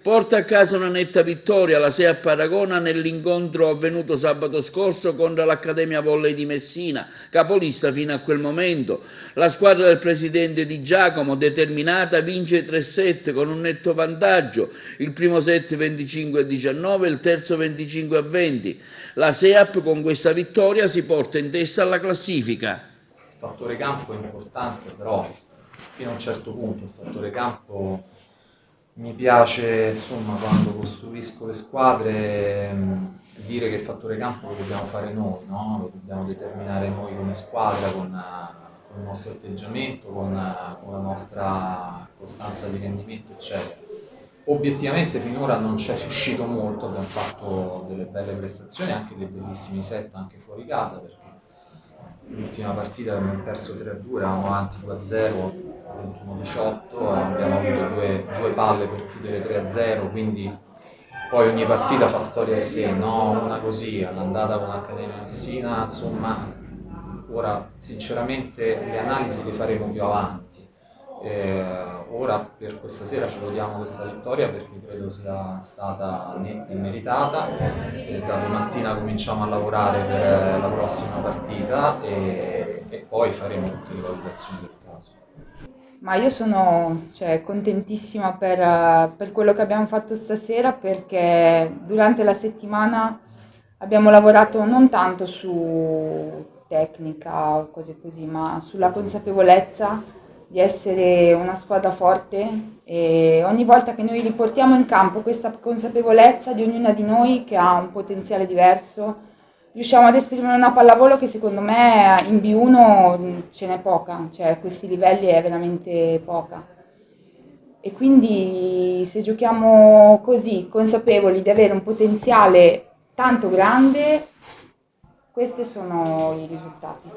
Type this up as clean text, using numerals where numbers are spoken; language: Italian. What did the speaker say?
Porta a casa una netta vittoria la SEAP Paragona nell'incontro avvenuto sabato scorso contro l'Accademia Volley di Messina, capolista fino a quel momento. La squadra del presidente Di Giacomo, determinata, vince 3-7 con un netto vantaggio, il primo set 25-19 e il terzo 25-20. La SEAP con questa vittoria si porta in testa alla classifica. Il fattore campo è importante, però fino a un certo punto il fattore campo mi piace, insomma, quando costruisco le squadre, dire che il fattore campo lo dobbiamo fare noi, no? Lo dobbiamo determinare noi come squadra con il nostro atteggiamento, con la nostra costanza di rendimento, eccetera. Obiettivamente finora non c'è riuscito molto, abbiamo fatto delle belle prestazioni, anche dei bellissimi set anche fuori casa, perché l'ultima partita abbiamo perso 3-2, eravamo avanti 2-0, 21-18, abbiamo avuto due palle per chiudere 3-0, quindi poi ogni partita fa storia a sé, no? Una così, all'andata con l'Accademia Messina, insomma, ora sinceramente le analisi le faremo più avanti. Ora per questa sera ci godiamo questa vittoria perché credo sia stata netta e meritata. Da domattina cominciamo a lavorare per la prossima partita e poi faremo tutte le valutazioni del caso. Ma io sono, contentissima per quello che abbiamo fatto stasera perché durante la settimana abbiamo lavorato non tanto su tecnica o cose così, ma sulla consapevolezza di essere una squadra forte e ogni volta che noi riportiamo in campo questa consapevolezza di ognuna di noi che ha un potenziale diverso, riusciamo ad esprimere una pallavolo che secondo me in B1 ce n'è poca, cioè a questi livelli è veramente poca. E quindi se giochiamo così, consapevoli di avere un potenziale tanto grande, questi sono i risultati.